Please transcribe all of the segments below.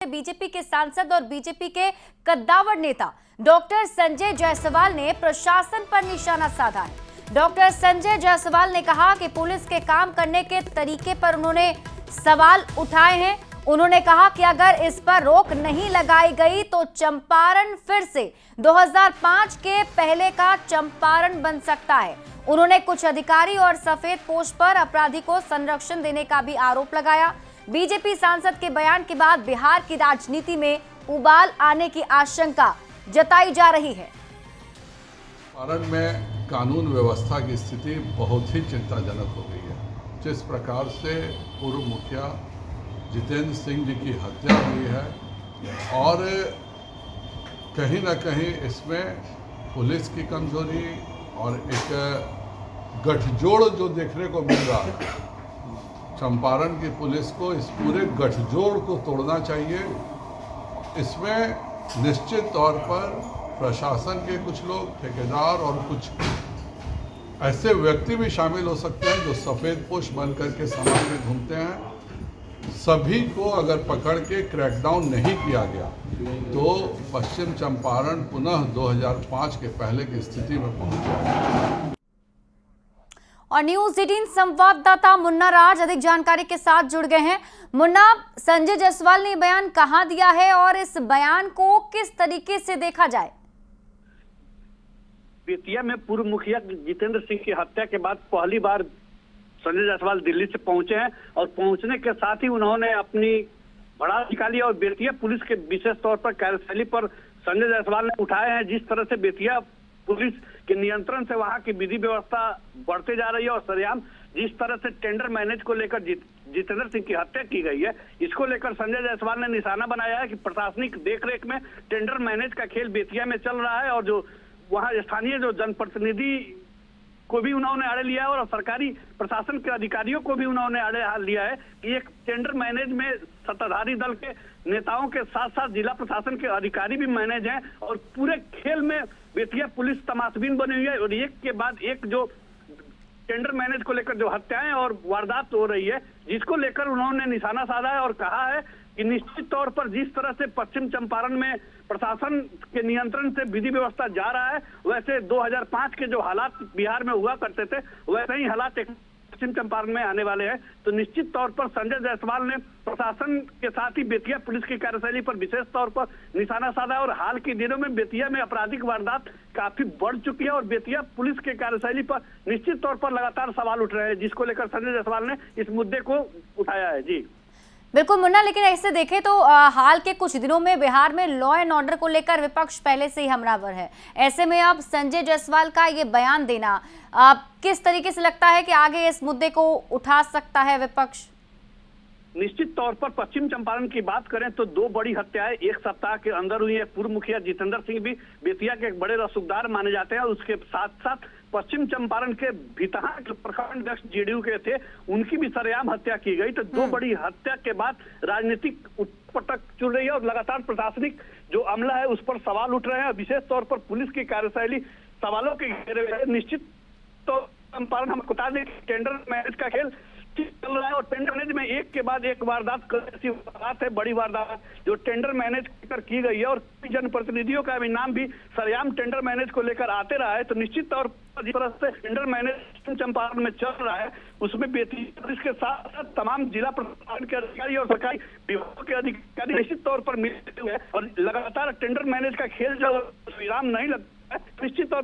BJP के सांसद और बीजेपी के कद्दावर नेता डॉक्टर संजय जायसवाल ने प्रशासन पर निशाना साधा है। डॉक्टर संजय जायसवाल ने कहा कि पुलिस के काम करने के तरीके पर उन्होंने सवाल उठाए हैं। उन्होंने कहा कि अगर इस पर रोक नहीं लगाई गई तो चंपारण फिर से 2005 के पहले का चंपारण बन सकता है। उन्होंने कुछ अधिकारी और सफेद पोश पर अपराधी को संरक्षण देने का भी आरोप लगाया। बीजेपी सांसद के बयान के बाद बिहार की राजनीति में उबाल आने की आशंका जताई जा रही है। चंपारण में कानून व्यवस्था की स्थिति बहुत ही चिंताजनक हो गई है। जिस प्रकार से पूर्व मुखिया जितेंद्र सिंह जी की हत्या हुई है और कहीं ना कहीं इसमें पुलिस की कमजोरी और एक गठजोड़ जो देखने को मिल रहा है, चंपारण की पुलिस को इस पूरे गठजोड़ को तोड़ना चाहिए। इसमें निश्चित तौर पर प्रशासन के कुछ लोग, ठेकेदार और कुछ ऐसे व्यक्ति भी शामिल हो सकते हैं जो सफ़ेद पोश बन करके समाज में घूमते हैं। सभी को अगर पकड़ के क्रैकडाउन नहीं किया गया तो पश्चिम चंपारण पुनः 2005 के पहले की स्थिति में पहुंच जाएगा। और न्यूज़ 18 संवाददाता मुन्ना राज अधिक जानकारी के साथ जुड़ गए हैं। मुन्ना, संजय जायसवाल ने बयान कहां दिया है और इस बयान को किस तरीके से देखा जाए? बेतिया में पूर्व मुखिया जितेंद्र सिंह की हत्या के बाद पहली बार संजय जायसवाल दिल्ली से पहुंचे हैं और पहुंचने के साथ ही उन्होंने अपनी भड़ास निकाली और बेतिया पुलिस के विशेष तौर पर कार्यशैली पर संजय जायसवाल ने उठाए हैं। जिस तरह से बेतिया पुलिस के नियंत्रण से वहां की विधि व्यवस्था बढ़ते जा रही है और सरेआम जिस तरह से टेंडर मैनेज को लेकर जितेंद्र सिंह की हत्या की गई है, इसको लेकर संजय जायसवाल ने निशाना बनाया है कि प्रशासनिक देखरेख में टेंडर मैनेज का खेल बेतिया में चल रहा है और जो वहाँ स्थानीय जो जनप्रतिनिधि को भी उन्होंने आड़े लिया है और सरकारी प्रशासन के अधिकारियों को भी उन्होंने आड़े हाथ लिया है कि एक टेंडर मैनेज में सत्ताधारी दल के नेताओं के साथ साथ जिला प्रशासन के अधिकारी भी मैनेज हैं और पूरे खेल में बेतिया पुलिस तमाशबीन बनी हुई है और एक के बाद एक जो टेंडर मैनेज को लेकर जो हत्याएं और वारदात हो रही है, जिसको लेकर उन्होंने निशाना साधा है और कहा है कि निश्चित तौर पर जिस तरह से पश्चिम चंपारण में प्रशासन के नियंत्रण से विधि व्यवस्था जा रहा है, वैसे 2005 के जो हालात बिहार में हुआ करते थे वैसे ही हालात पश्चिम चंपारण में आने वाले हैं। तो निश्चित तौर पर संजय जायसवाल ने प्रशासन के साथ ही बेतिया पुलिस की कार्यशैली पर विशेष तौर पर निशाना साधा और हाल के दिनों में बेतिया में आपराधिक वारदात काफी बढ़ चुकी है और बेतिया पुलिस के कार्यशैली पर निश्चित तौर पर लगातार सवाल उठ रहे हैं, जिसको लेकर संजय जायसवाल ने इस मुद्दे को उठाया है। जी बिल्कुल मुन्ना, लेकिन ऐसे देखें तो हाल के कुछ दिनों में बिहार में लॉ एंड ऑर्डर को लेकर विपक्ष पहले से ही हमलावर है। ऐसे में अब संजय जायसवाल का ये बयान देना किस तरीके से लगता है कि आगे इस मुद्दे को उठा सकता है विपक्ष? निश्चित तौर पर पश्चिम चंपारण की बात करें तो दो बड़ी हत्याएं एक सप्ताह के अंदर हुई है। पूर्व मुखिया जितेंद्र सिंह भी बेतिया के एक बड़े रसूखदार माने जाते हैं। उसके साथ साथ पश्चिम चंपारण के भितहा के प्रखंड अध्यक्ष जेडीयू के थे, उनकी भी सरेआम हत्या की गई। तो दो बड़ी हत्या के बाद राजनीतिक उत्पटक चल रही है और लगातार प्रशासनिक जो अमला है उस पर सवाल उठ रहे हैं। विशेष तौर पर पुलिस की कार्यशैली सवालों के घेरे में है। निश्चित तो चंपारण हम बता दें टेंडर मैनेज का खेल चल रहा है और टेंडर मैनेज में एक के बाद एक वारदात ऐसी वारदात है, बड़ी वारदात जो टेंडर मैनेज कर की गई है और जनप्रतिनिधियों का भी नाम भी सरेआम टेंडर मैनेज को लेकर आते रहा है। तो निश्चित तौर पर जिस तरह से टेंडर मैनेज चंपारण में चल रहा है उसमें बेतिया पुलिस के साथ साथ तमाम जिला प्रशासन के अधिकारी और सरकारी विभाग के अधिकारी निश्चित तौर पर मिले हुए हैं और लगातार टेंडर मैनेज का खेल जो विराम नहीं लगता है, निश्चित तौर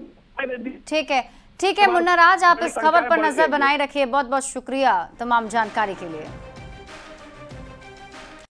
ठीक है मुन्ना राज, आप इस खबर पर नजर बनाए रखिए। बहुत बहुत शुक्रिया तमाम जानकारी के लिए।